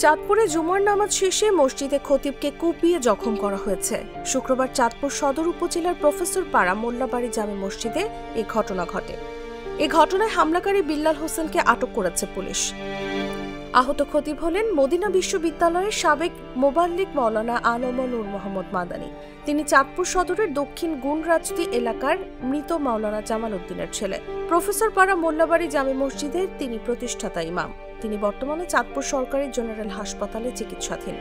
চাঁদপুরে জুমার নামাজ শেষে মসজিদে খতিবকে কুপিয়ে জখম করা হয়েছে। শুক্রবার চাঁদপুর সদর উপজেলার প্রফেসর পাড়া মোল্লাবাড়ি জামে মসজিদে এই ঘটনা ঘটে। এই ঘটনায় হামলাকারী বিল্লাল হোসেনকে আটক করেছে পুলিশ। আহত খতিব হলেন মদিনা বিশ্ববিদ্যালয়ের সাবেক মোবাল্লিগ মাওলানা আনম নূর মোহাম্মদ মাদানী। তিনি চাঁদপুর সদরের দক্ষিণ গুণরাজদি এলাকার মৃত মাওলানা জামাল উদ্দিনের ছেলে। প্রফেসর পাড়া মোল্লাবাড়ি জামে মসজিদের তিনি প্রতিষ্ঠাতা ইমাম। তিনি বর্তমানে চাঁদপুর সরকারি জেনারেল হাসপাতালে চিকিৎসাধীন।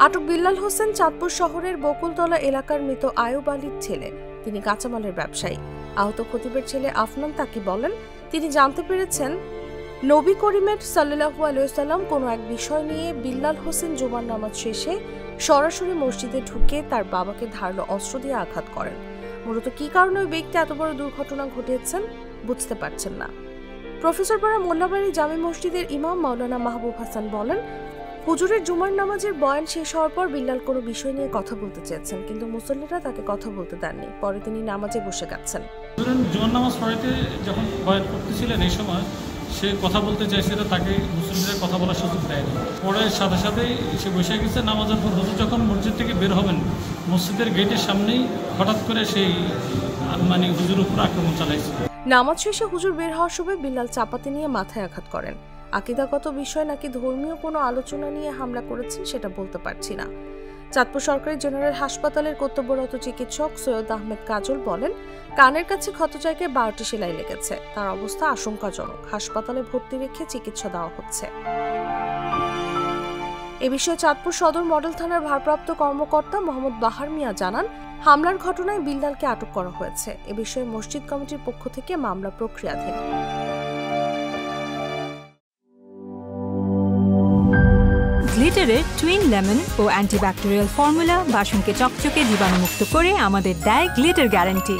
আটক বিল্লাল হোসেন চাঁদপুর শহরের বকুলতলা এলাকার মৃত আয়ুব আলীর ছেলে। তিনি কাঁচামালের ব্যবসায়ী। আহত খতিবের ছেলে আফনান তাকি বলেন, তিনি জানতে পেরেছেন নবী করিমের সাল্লাল্লাহু আলাইহি ওয়াসাল্লাম কোনো এক বিষয় নিয়ে বিল্লাল হোসেন জুমার নামাজ শেষে সরাসরি মসজিদে ঢুকে তার বাবাকে ধারালো অস্ত্র দিয়ে আঘাত করেন। মূলত কি কারণে ওই ব্যক্তি এত বড় দুর্ঘটনা ঘটিয়েছেন বুঝতে পারছেন না। প্রফেসর পাড়া মোল্লাবাড়ি জামে মসজিদের ইমাম মাওলানা মাহবুব হাসান বলেন, হুজুরের জুমার নামাজের বয়ান শেষ হওয়ার পর বিল্লাল কোনো বিষয় নিয়ে কথা বলতে চেয়েছেন, কিন্তু মুসল্লিরা তাকে কথা বলতে দেননি। পরে তিনি নামাজে বসে গেছেন। জুমার নামাজ পড়াইতে যখন বয়ান করতেছিলেন এই সময় সে কথা বলতে চাইছিল, তাকে মুসল্লিদের কথা বলার সুযোগ দেয়নি। পরে সাথে সাথেই সে বসে গেছে। নামাজের পর হুজুর যখন মসজিদ থেকে বের হবেন, মসজিদের গেটের সামনেই হঠাৎ করে সেই হুজুর উপর আক্রমণ চালাইছে। নামাজ শেষে হুজুর বের হওয়ার সময় বিল্লাল চাপাতি নিয়ে মাথায় আঘাত করেন। আকীদাগত বিষয় নাকি ধর্মীয় কোনো আলোচনা নিয়ে হামলা করেছেন সেটা বলতে পারছি না। চাঁদপুর সরকারি জেনারেল হাসপাতালের কর্তব্যরত চিকিৎসক সৈয়দ আহমেদ কাজল বলেন, কানের কাছে ক্ষত জায়গায় 12টি সেলাই লেগেছে। তার অবস্থা আশঙ্কাজনক। হাসপাতালে ভর্তি রেখে চিকিৎসা দেওয়া হচ্ছে। এ বিষয়ে চাঁদপুর সদর মডেল থানার ভারপ্রাপ্ত কর্মকর্তা মোহাম্মদ বাহার মিয়া জানান, হামলার ঘটনায় বিল্লালকে আটক করা হয়েছে। এ বিষয়ে মসজিদ কমিটির পক্ষ থেকে মামলা প্রক্রিয়াধীন। গ্লিটারের টুইন লেমন ও অ্যান্টিব্যাকটেরিয়াল ফর্মুলা বাসনকে চকচকে জীবাণুমুক্ত করে আমাদের দেয় গ্লিটার গ্যারান্টি।